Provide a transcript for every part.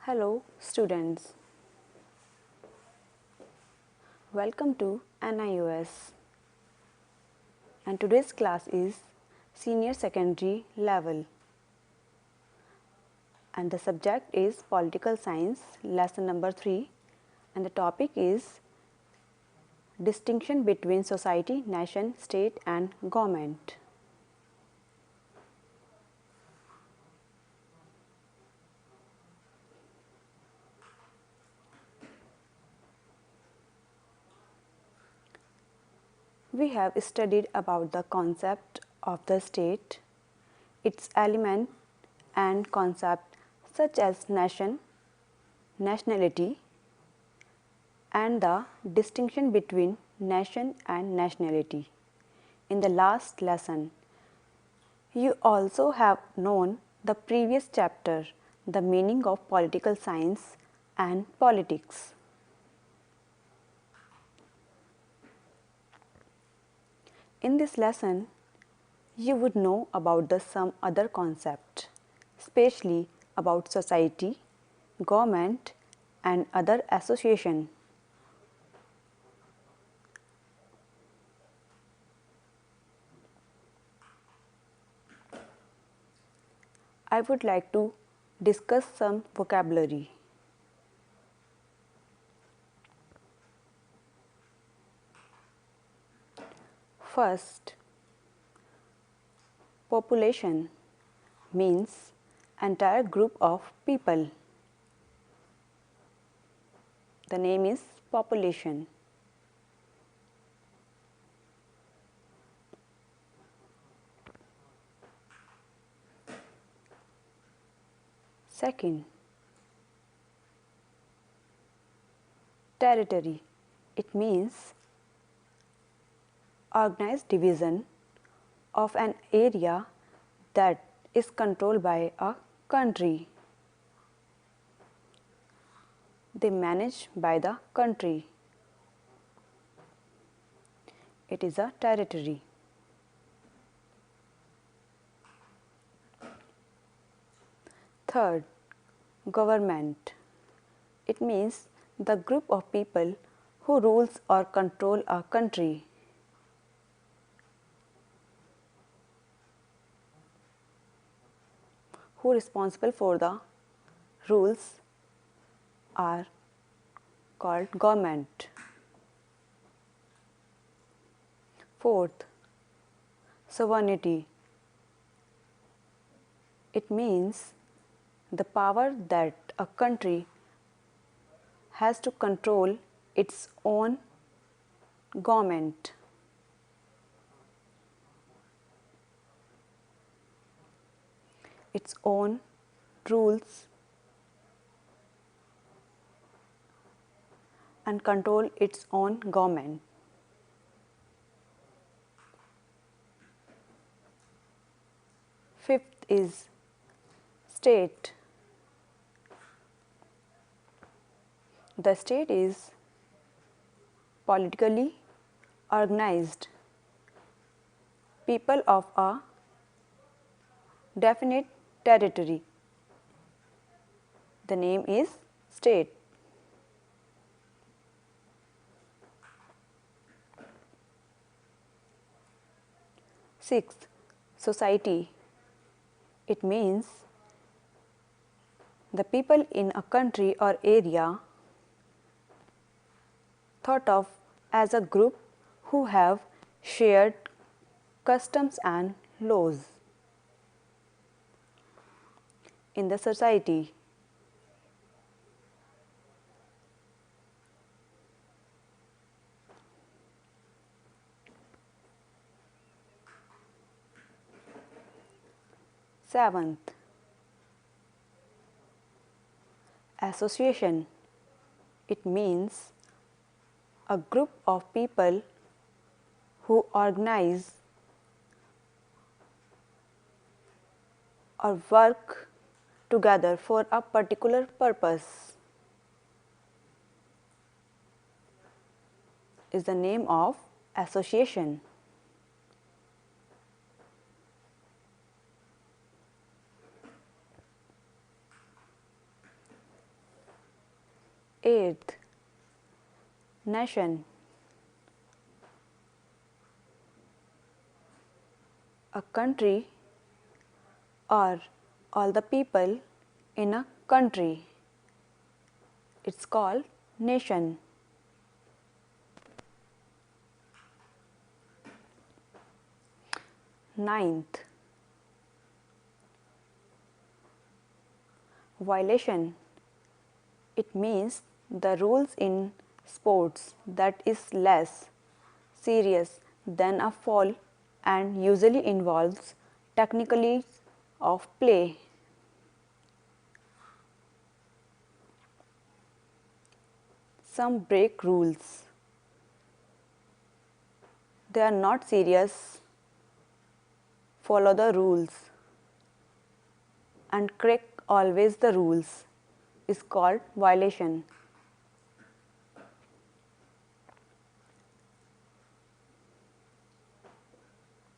Hello students, welcome to NIOS and today's class is senior secondary level and the subject is political science lesson number 3 and the topic is distinction between society, nation, state and government. We have studied about the concept of the state, its element and concept such as nation, nationality and the distinction between nation and nationality. In the last lesson, you also have known the previous chapter, the meaning of political science and politics. In this lesson, you would know about some other concept, especially about society, government and other association. I would like to discuss some vocabulary. First, population means entire group of people. The name is population. Second, territory. It means organized division of an area that is controlled by a country. They manage by the country. It is a territory. Third, government. It means the group of people who rules or control a country. Who responsible for the rules are called government. Fourth, sovereignty. It means the power that a country has to control its own government. Its own rules and control its own government. Fifth is state. The state is politically organized people of a definite territory. The name is state. Sixth, society. It means the people in a country or area thought of as a group who have shared customs and laws in the society. Seventh, association. It means a group of people who organize or work together for a particular purpose. Is the name of association. Eighth, nation. A country or all the people in a country. It's called nation. Ninth, violation. It means the rules in sports that is less serious than a foul and usually involves technicalities of play. Some break rules. They are not serious, follow the rules, and crack always the rules is called violation.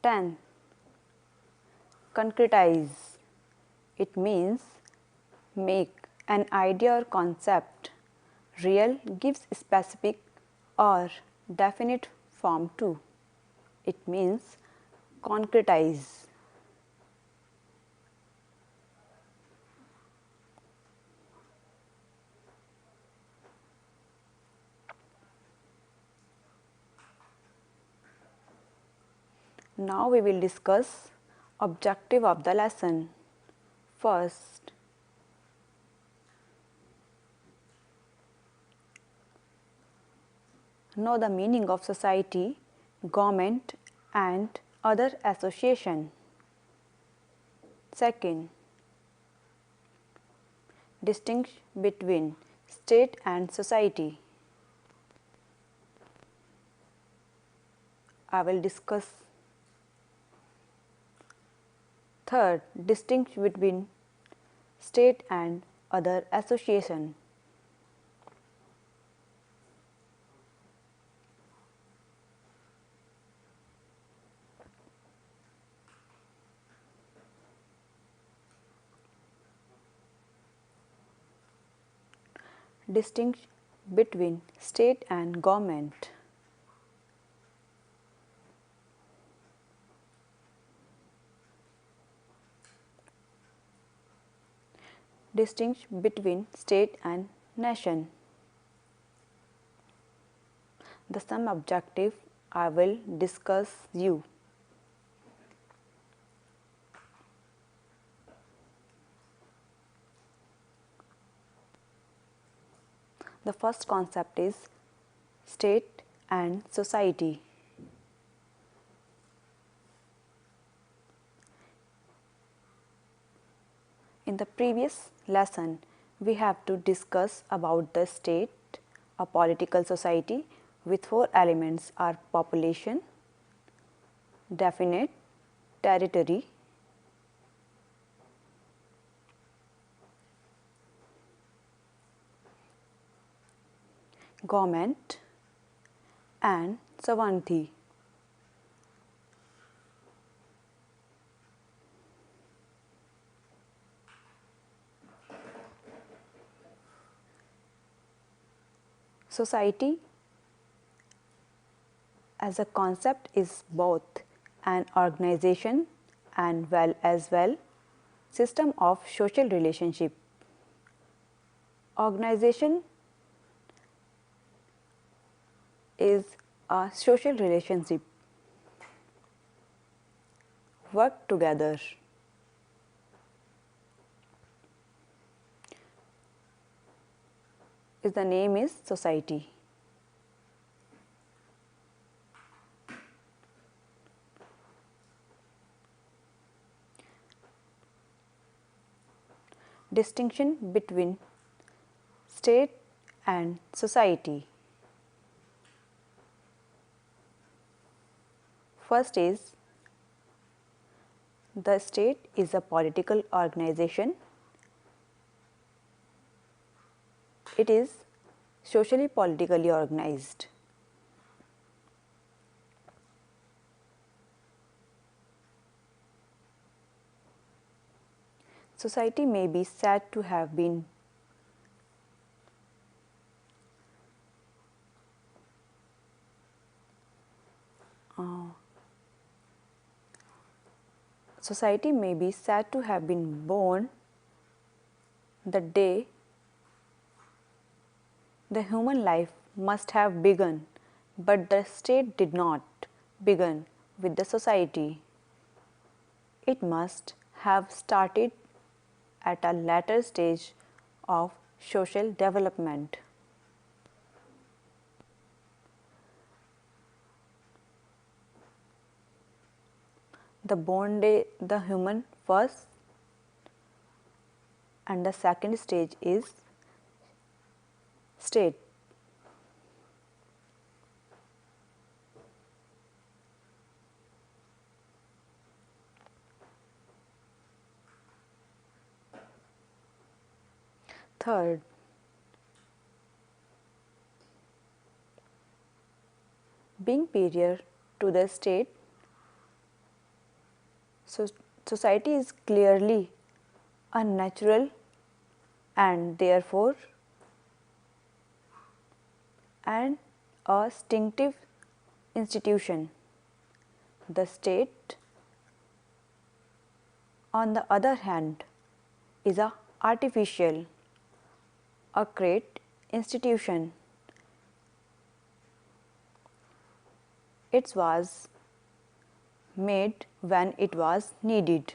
10. Concretize. It means make an idea or concept real, gives specific or definite form to. It means concretize. Now we will discuss objective of the lesson. First, know the meaning of society, government and other association. Second, distinguish between state and society. I will discuss. Third, distinguish between state and other association. Distinguish between state and government. Distinguish between state and nation. The sum objective I will discuss you. The first concept is state and society. In the previous lesson, we have to discuss about the state, a political society with four elements are population, definite territory, government and sovereignty. Society as a concept is both an organization and well system of social relationship. Organization is a social relationship. Work together. The name is society. Distinction between state and society. First is the state is a political organization. It is socially politically organized. Society may be said to have been Society may be said to have been born the day the human life must have begun, but the state did not begin with the society. It must have started at a later stage of social development. The born day, the human first, and the second stage is state. Third, being superior to the state, so society is clearly unnatural and therefore and a distinctive institution. The state, on the other hand, is a artificial, a great institution. It was made when it was needed.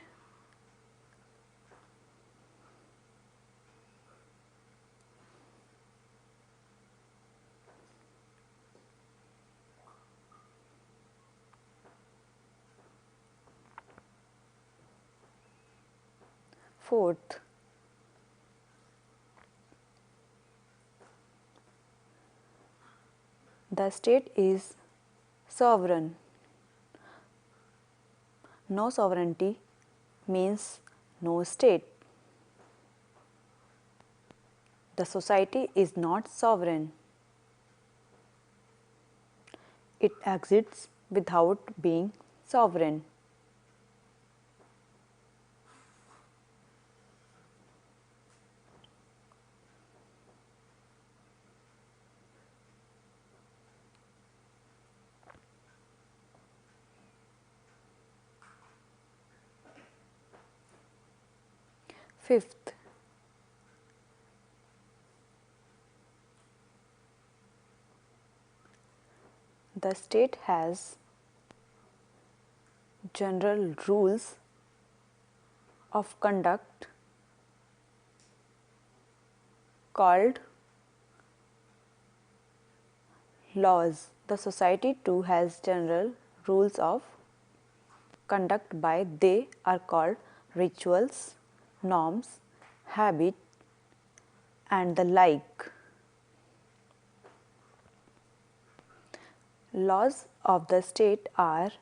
Fourth, the state is sovereign. No sovereignty means no state. The society is not sovereign. It exists without being sovereign. Fifth, the state has general rules of conduct called laws. The society too has general rules of conduct by they are called rituals, norms, habit and the like. Laws of the state are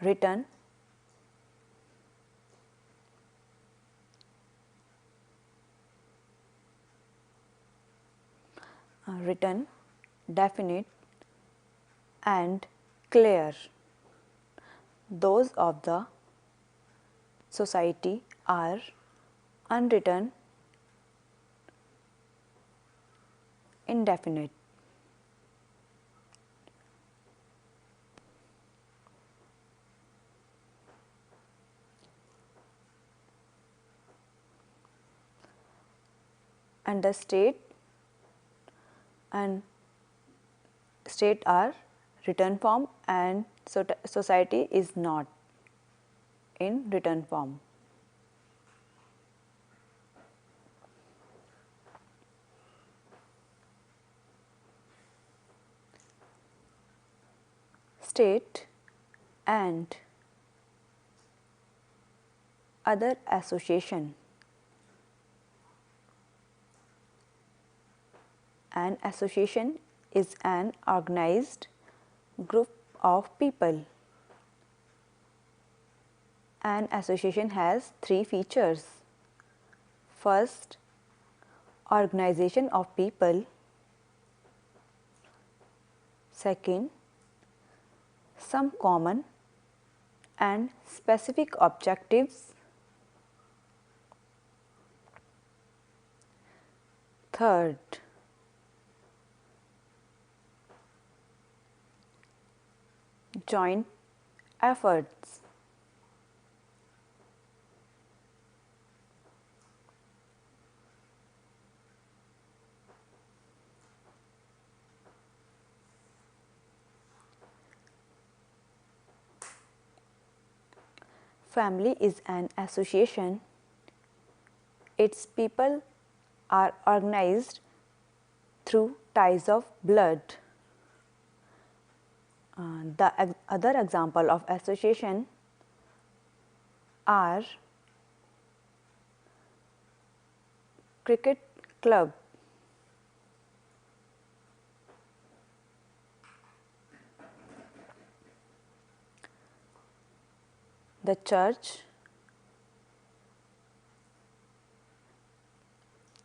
written, definite and clear. Those of the society are unwritten, indefinite. And the state are written form and society is not in written form. State and other association. An association is an organized group of people. An association has three features. First, organization of people. Second, some common and specific objectives. Third, joint efforts. Family is an association. Its people are organized through ties of blood. The other example of association are cricket club, the church,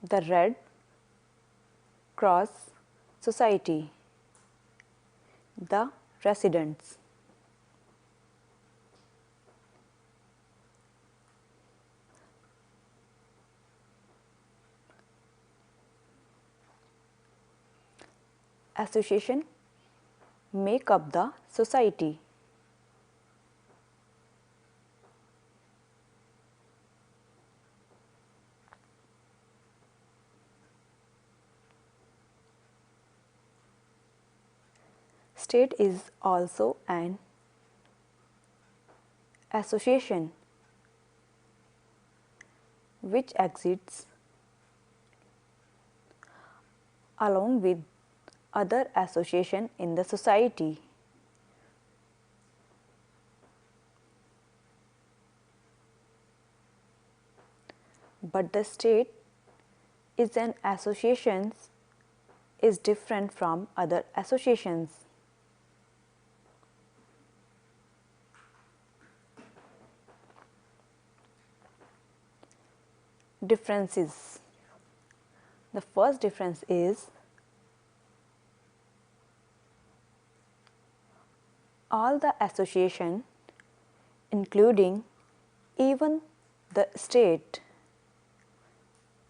the Red Cross Society, the residents. Association make up the society. State is also an association which exists along with other association in the society. But the state is an association is different from other associations. Differences. The first difference is all the association, including even the state,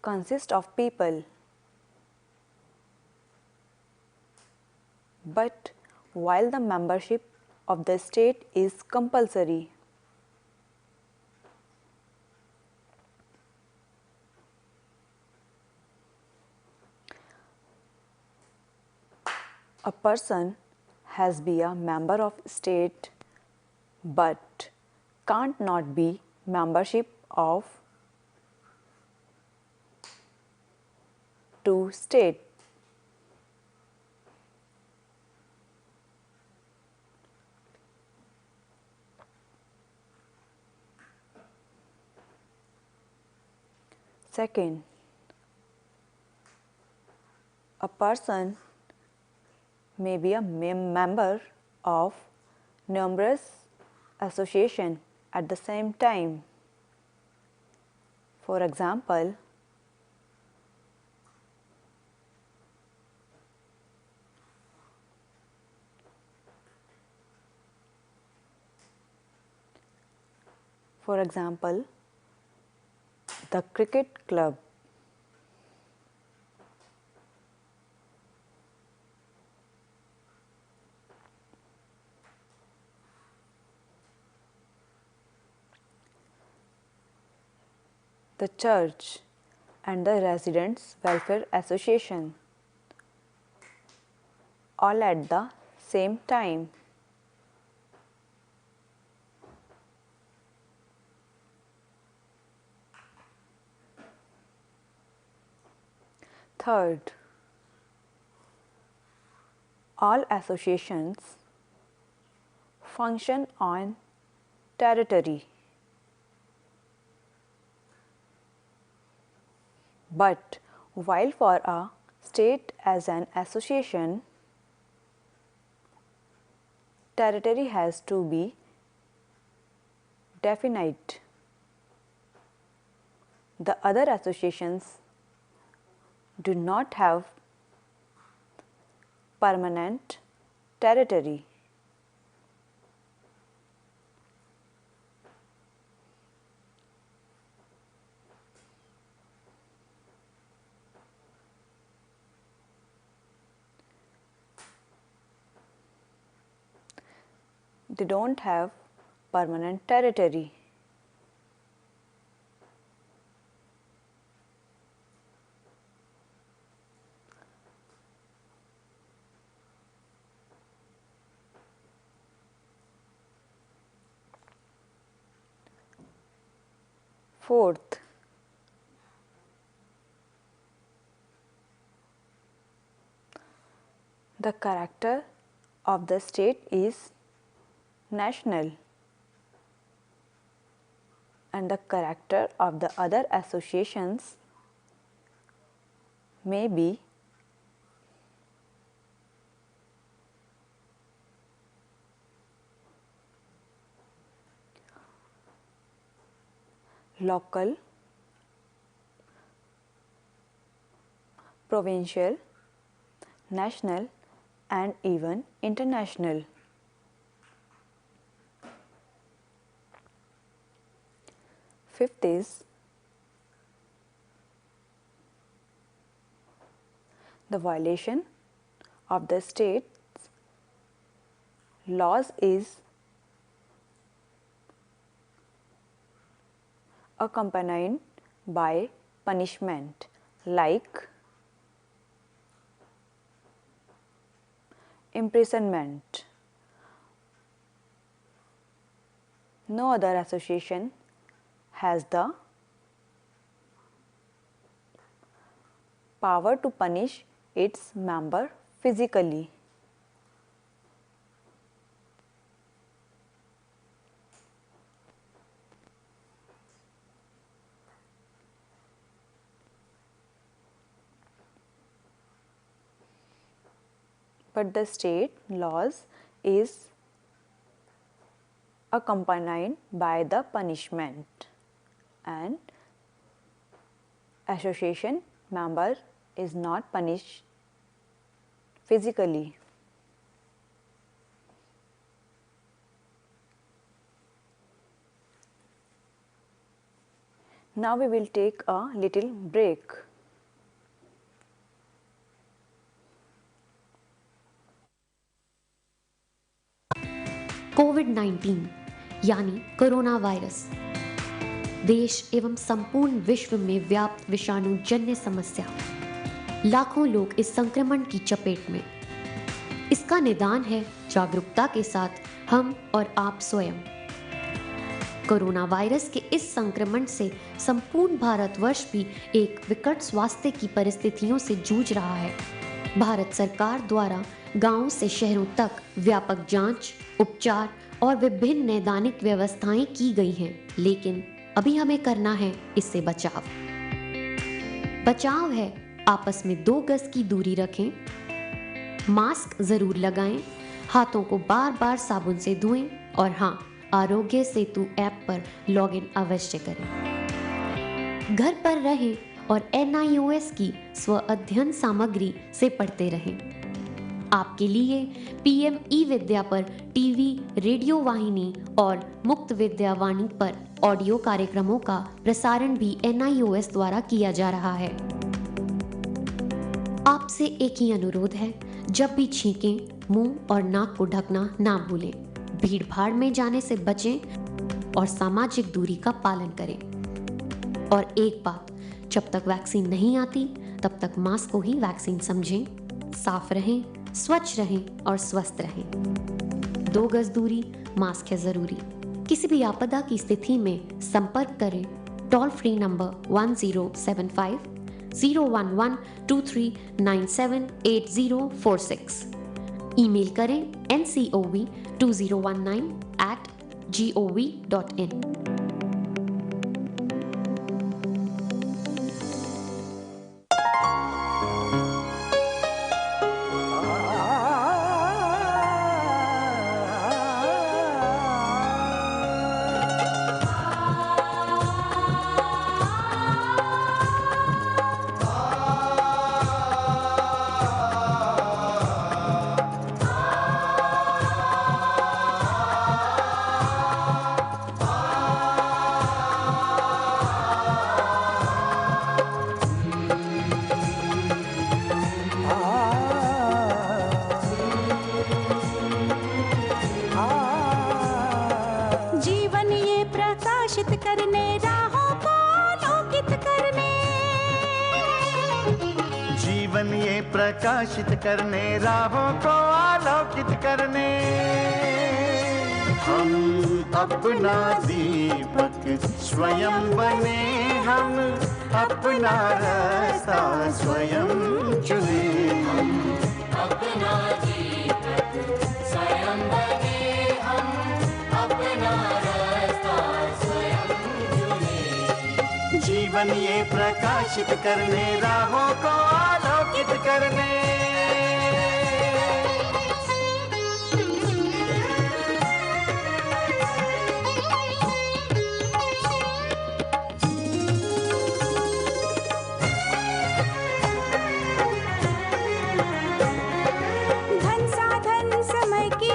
consist of people. But while the membership of the state is compulsory, a person has be a member of state but can't not be membership of two state. Second, a person may be a member of numerous associations at the same time. For example, the cricket club. The church and the residents welfare association, all at the same time. Third, all associations function on territory, but while for a state as an association, territory has to be definite. The other associations do not have permanent territory. They don't have permanent territory. Fourth, the character of the state is national and the character of the other associations may be local, provincial, national and even international. Fifth is the violation of the state's laws is accompanied by punishment like imprisonment. No other association has the power to punish its member physically. But the state laws is accompanied by the punishment and association member is not punished physically. Now we will take a little break. कोविड-19 यानी corona virus देश एवं संपूर्ण विश्व में व्याप्त विषाणु जन्य समस्या। लाखों लोग इस संक्रमण की चपेट में। इसका निदान है जागरूकता के साथ हम और आप स्वयं। कोरोना वायरस के इस संक्रमण से संपूर्ण भारतवर्ष भी एक विकट स्वास्थ्य की परिस्थितियों से जूझ रहा है। भारत सरकार द्वारा गांवों से शहरों तक व्यापक जांच, उपचार और विभिन्न नैदानिक व्यवस्थाएं की गई हैं, लेकिन अभी हमें करना है इससे बचाव। बचाव है आपस में 2 गज की दूरी रखें, मास्क जरूर लगाएं, हाथों को बार-बार साबुन से धोएं और हाँ, आरोग्य सेतु ऐप पर लॉगिन अवश्य करें। घर पर रहें और NIOS की स्व अध्ययन सामग्री से पढ़ते रहें। आपके लिए PM ई-विद्या पर टीवी, रेडियो वाहिनी और मुक्त विद्या वाणी पर ऑडियो कार्यक्रमों का प्रसारण भी NIOS द्वारा किया जा रहा है। आपसे एक ही अनुरोध है, जब भी छींकें, मुंह और नाक को ढकना ना भूलें। भीड़ भाड़ में जाने से बचें और सामाजिक दूरी का पालन करें। और एक बात, जब तक वैक्सीन नहीं आती तब तक मास्क को ही वैक्सीन समझें। साफ रहें, स्वच्छ रहें और स्वस्थ रहें। 2 गज दूरी, मास्क है जरूरी। किसी भी आपदा की स्थिति में संपर्क करें टोल फ्री नंबर 1075 011 23978046। ईमेल करें ncov2019@gov.in। प्रकाशित करने, राहों को आलोकित करने, हम अपना दीपक स्वयं बने, हम अपना रास्ता स्वयं चुने। हम अपना दीपक स्वयं बने, हम अपना रास्ता स्वयं चुने। जीवन ये प्रकाशित करने, राहों को आलोकित करने।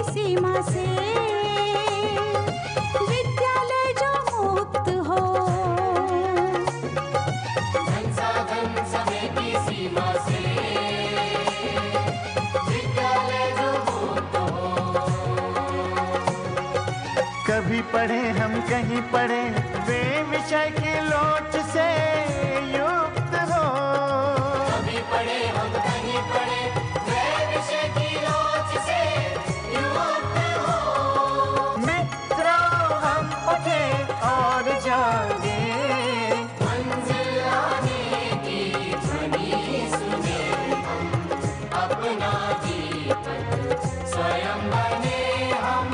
सीमा से विद्यालय जो मुक्त हो, धन साधन समय की सीमा से विद्यालय जो मुक्त हो। कभी पढ़े हम कहीं पढ़े, वे विषय की लोच से युक्त हो। कभी पढ़े हम कहीं पढ़े, वे विषय की लोच से जागे, मंजिल आने की ध्वनि सुने। हम अपना दीपक स्वयं बने, हम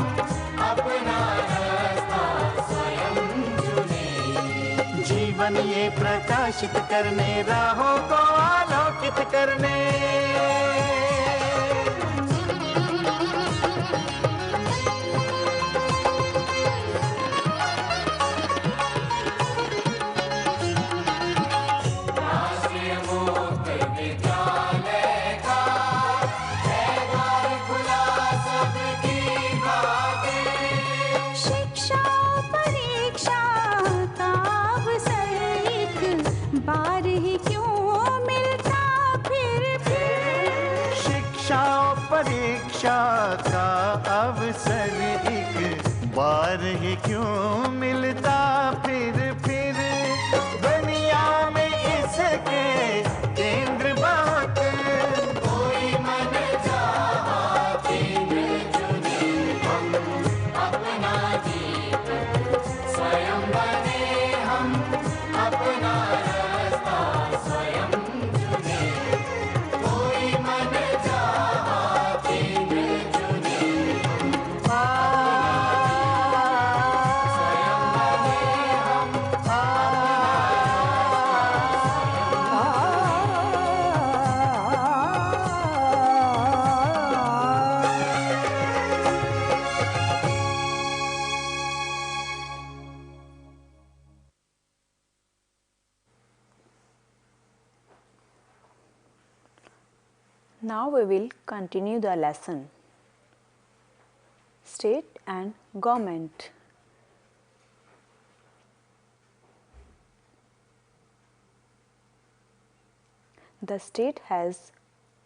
अपना रास्ता स्वयं चुने। जीवन ये प्रकाशित करने, राहों को आलोकित करने। बार ही क्यों मिलता फिर फिर। शिक्षा परीक्षा का अवसर एक बार ही क्यों मिलता फिर फिर। दुनिया में इसके केंद्र बहुत, कोई मन चाहा केंद्र चुने। हम अपना दीपक स्वयं बने, हम अपना Now we will continue the lesson. State and government. The state has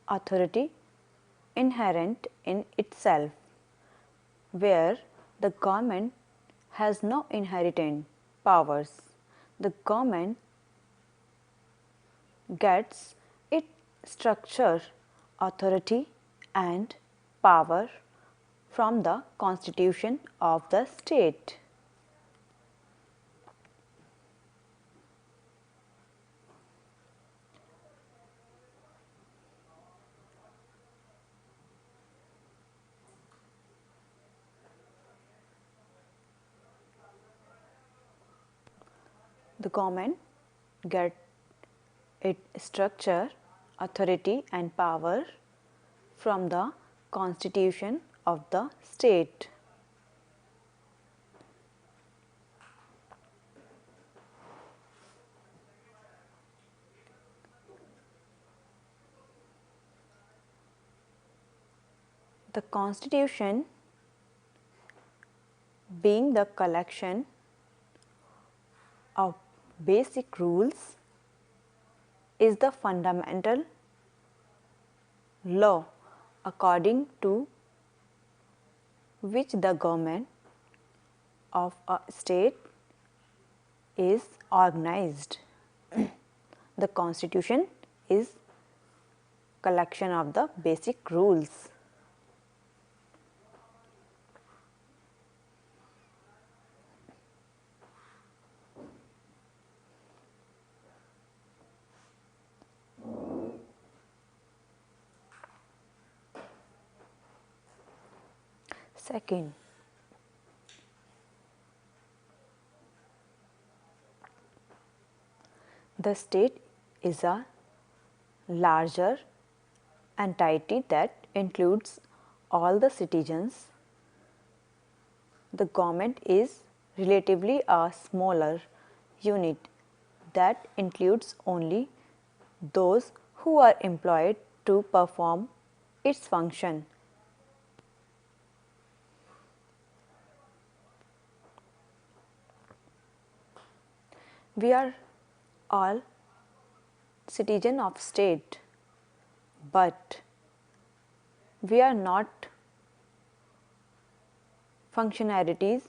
authority inherent in itself, where the government has no inherent powers. The government gets its structure, authority and power from the constitution of the state. The government gets its structure, authority and power from the constitution of the state. The constitution being the collection of basic rules is the fundamental law according to which the government of a state is organized. The constitution is collection of the basic rules. Second, the state is a larger entity that includes all the citizens. The government is relatively a smaller unit that includes only those who are employed to perform its function. We are all citizens of state, but we are not functionalities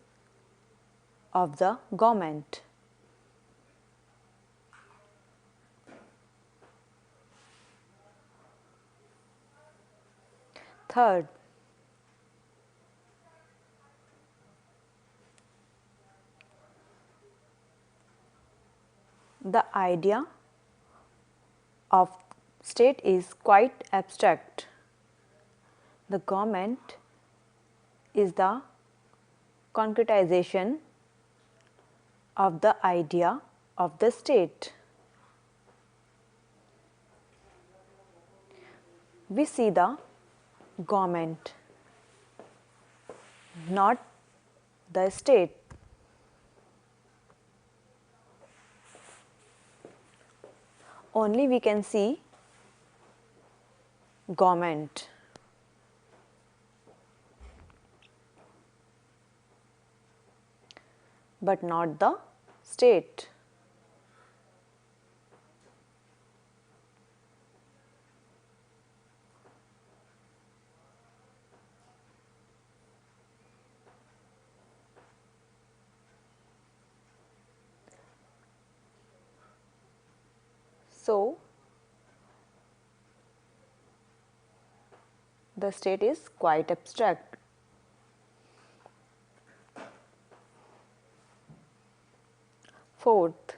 of the government. Third, the idea of state is quite abstract. The government is the concretization of the idea of the state. We see the government, not the state. Only we can see government. But not the state. So, the state is quite abstract. Fourth,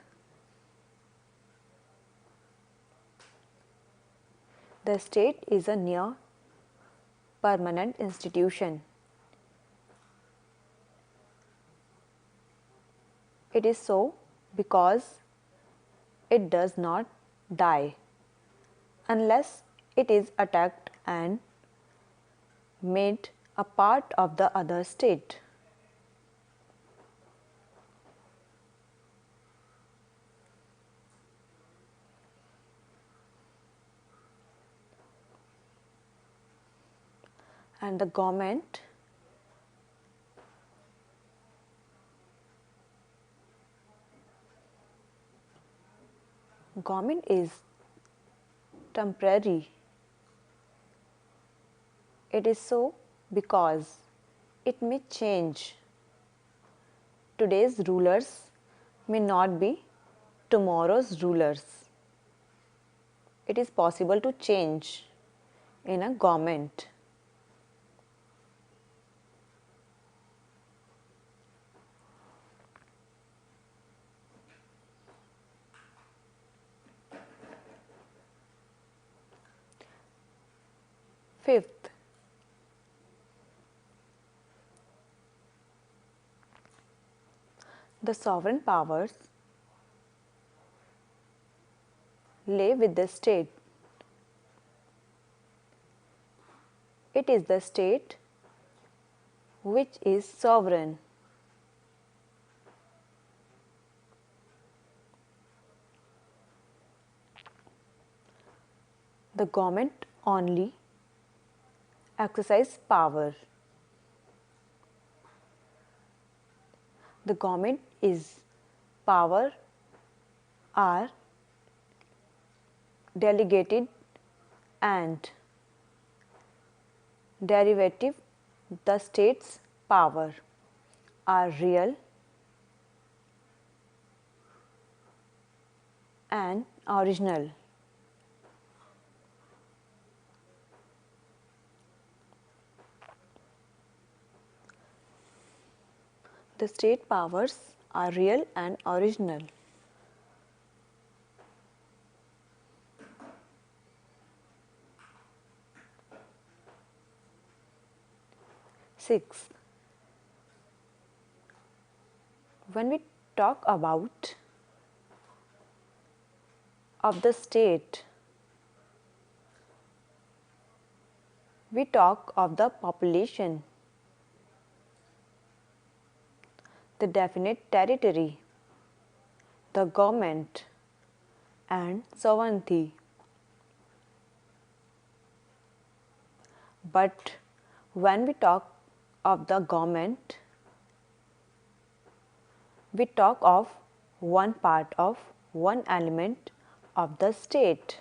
the state is a near permanent institution. It is so because it does not die unless it is attacked and made a part of the other state. And the government is temporary. It is so because it may change. Today's rulers may not be tomorrow's rulers. It is possible to change in a government. Fifth, the sovereign powers lay with the state. It is the state which is sovereign. The government only exercise power. The government is power are delegated and derivative. The state's power are real and original. The state powers are real and original. Sixth, When we talk about of the state, we talk of the population, the definite territory, the government and sovereignty. But when we talk of the government, we talk of one part of one element of the state,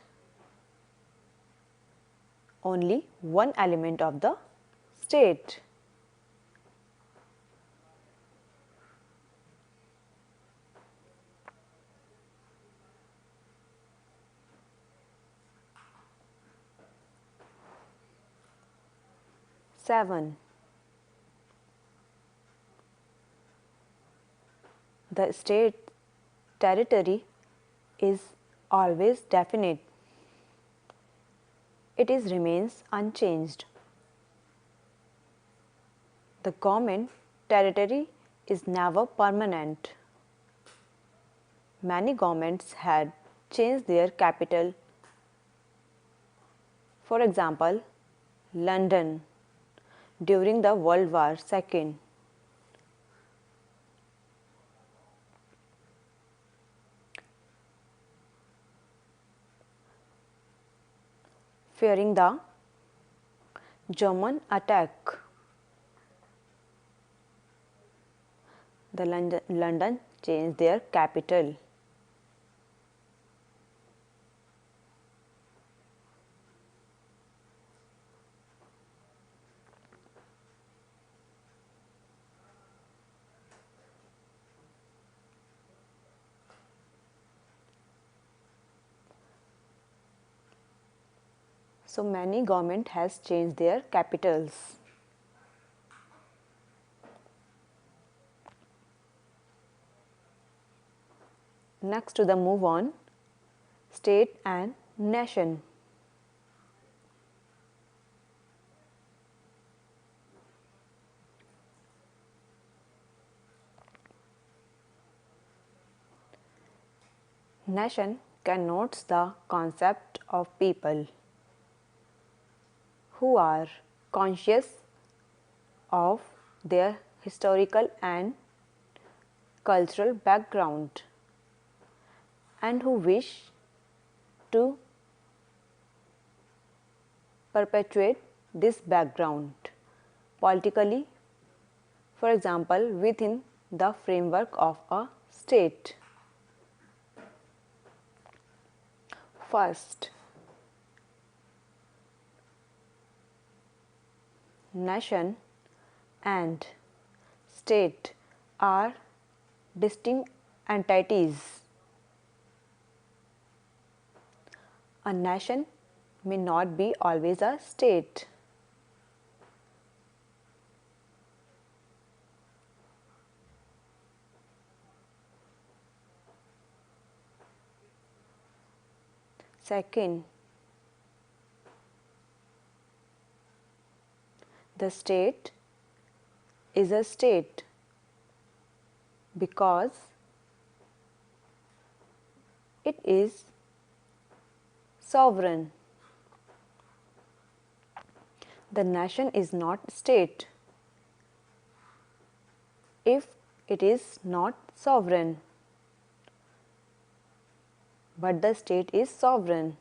only one element of the state. Seven. The state territory is always definite. It is remains unchanged. The government territory is never permanent. Many governments had changed their capital. For example, London during the World War II. Fearing the German attack, the London changed their capital. So many government has changed their capitals. Next to the move on, state and nation. Nation connotes the concept of people who are conscious of their historical and cultural background and who wish to perpetuate this background politically, for example, within the framework of a state. First, nation and state are distinct entities. A nation may not be always a state. Second, the state is a state because it is sovereign. The nation is not state if it is not sovereign, but the state is sovereign.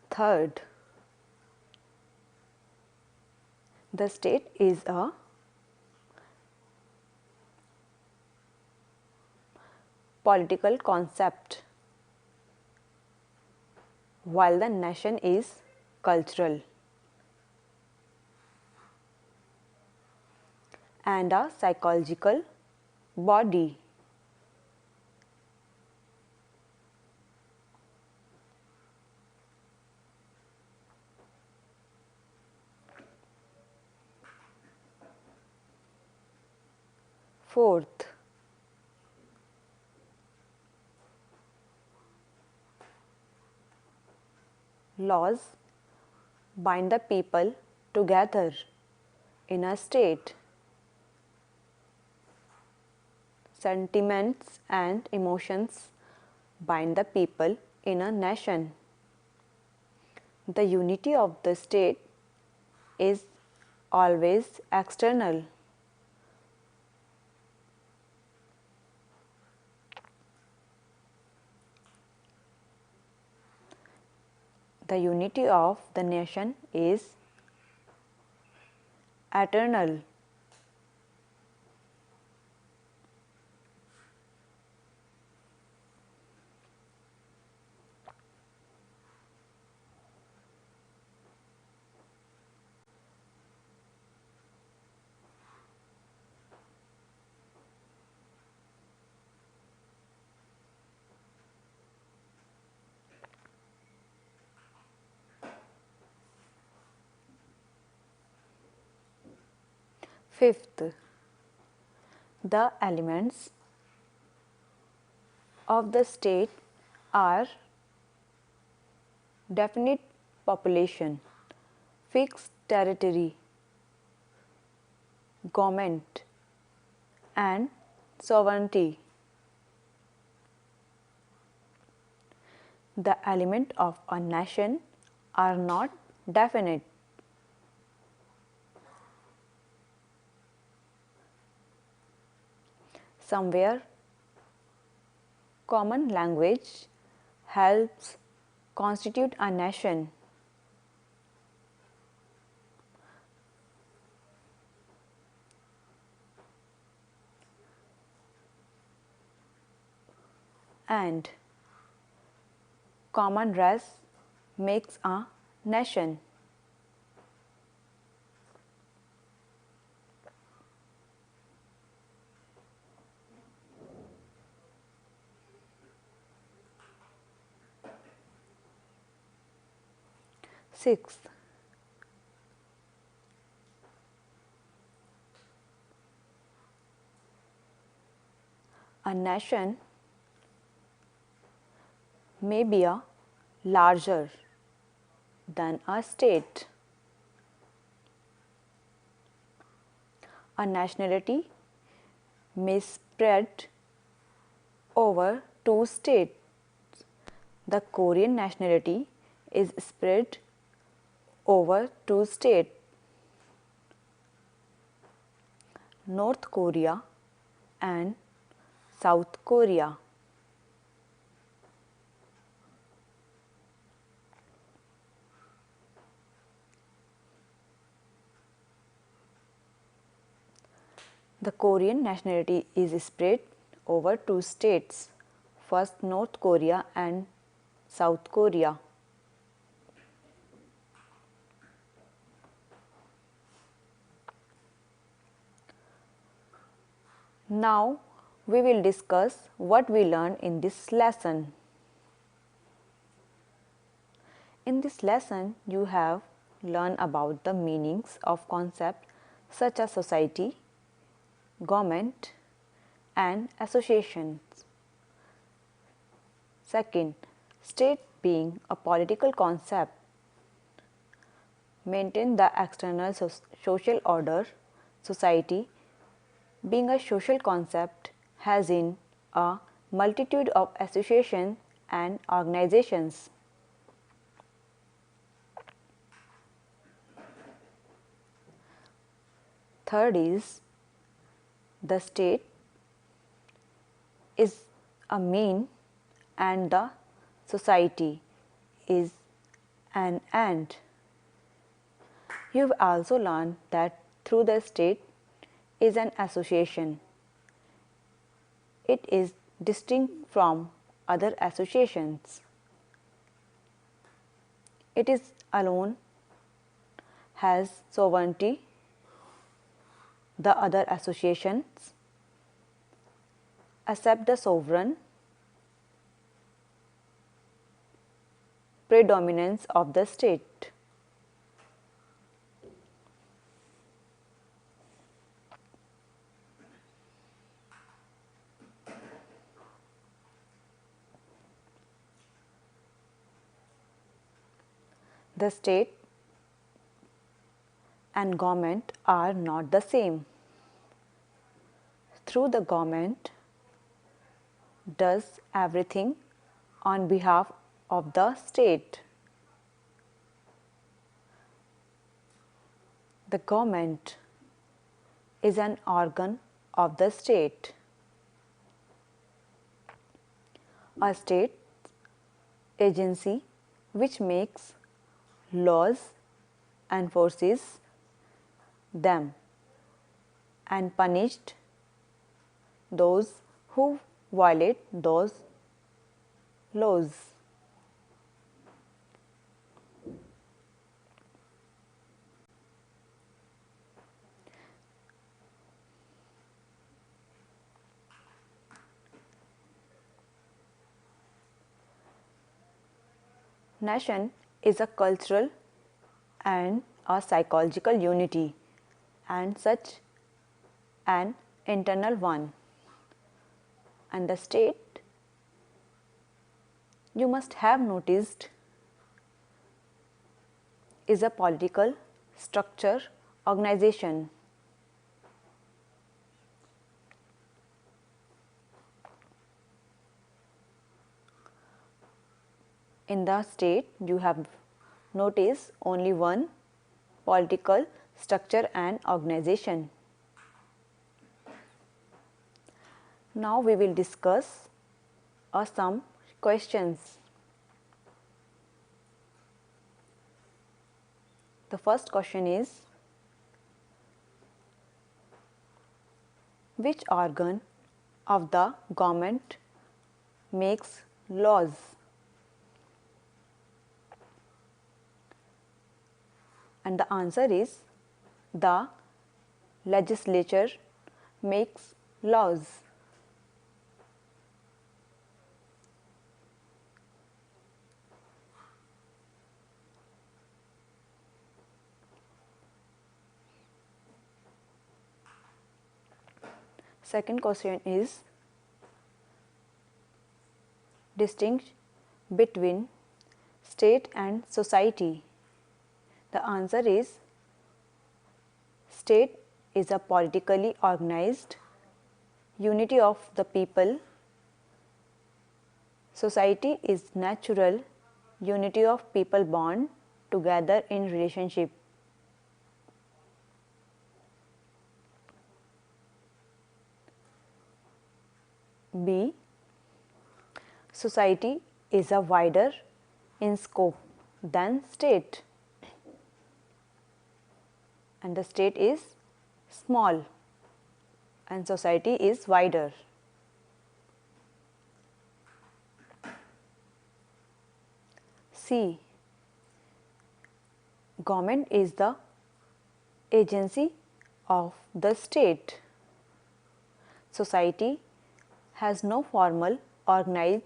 Third, the state is a political concept, while the nation is cultural and a psychological body. Fourth, laws bind the people together in a state. Sentiments and emotions bind the people in a nation. The unity of the state is always external. The unity of the nation is eternal. Fifth, the elements of the state are definite population, fixed territory, government, and sovereignty. The elements of a nation are not definite. Somewhere common language helps constitute a nation. And common race makes a nation. Sixth, a nation may be a larger than a state. A nationality may spread over two states. The Korean nationality is spread over two states, North Korea and South Korea. The Korean nationality is spread over two states, first North Korea and South Korea. Now we will discuss what we learned in this lesson. In this lesson, you have learned about the meanings of concepts such as society, government, and associations. Second, state being a political concept, maintain the external social order. Society being a social concept has in a multitude of associations and organizations. Third is the state is a mean and the society is an end. You've also learned that through the state is an association. It is distinct from other associations. It is alone has sovereignty. The other associations accept the sovereign predominance of the state. The state and government are not the same. Through the government does everything on behalf of the state. The government is an organ of the state. A state agency which makes laws, enforces them, and punished those who violate those laws. Nation is a cultural and a psychological unity, and such an internal one. And the state, you must have noticed, is a political structure organization. In the state, you have noticed only one political structure and organization. Now we will discuss some questions. The first question is, which organ of the government makes laws? And the answer is, the legislature makes laws. Second question is, distinguish between state and society. The answer is, state is a politically organized unity of the people. Society is natural unity of people born together in relationship. B. Society is a wider in scope than state, and the state is small and society is wider. C. Government is the agency of the state. Society has no formal organized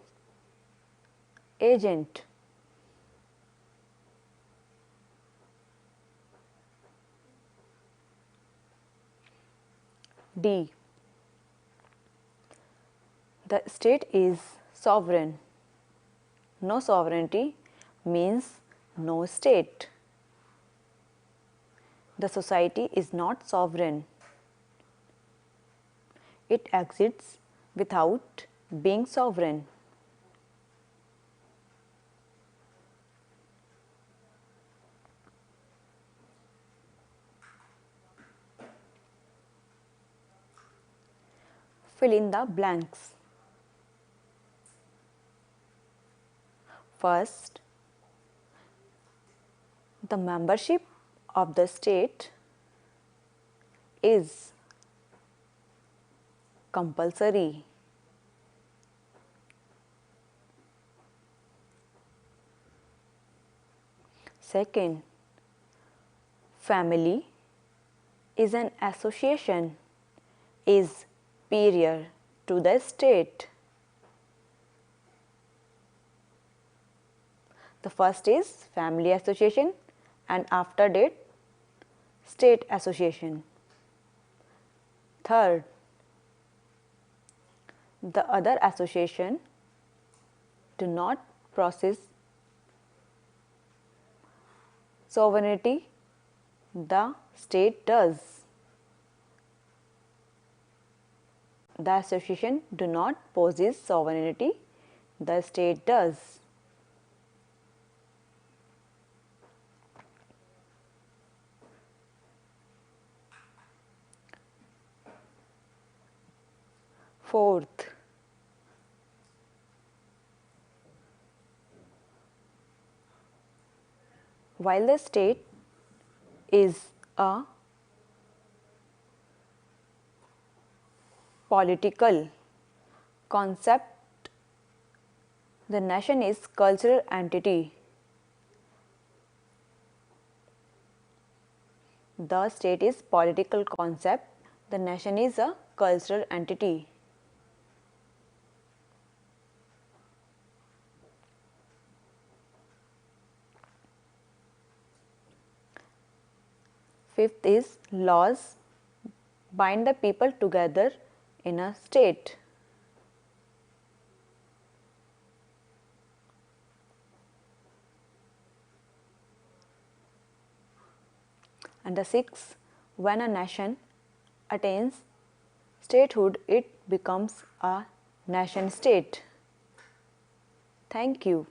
agent. D. The state is sovereign. No sovereignty means no state. The society is not sovereign. It exists without being sovereign. Fill in the blanks. First, the membership of the state is compulsory. Second, family is an association, is superior to the state. The first is family association and after that state association. Third, the other association do not possess sovereignty. The state does. The association do not possess sovereignty, the state does. Fourth, while the state is a political concept, the nation is cultural entity. The state is political concept, the nation is a cultural entity. Fifth is laws bind the people together in a state. And the sixth, when a nation attains statehood, it becomes a nation state. Thank you.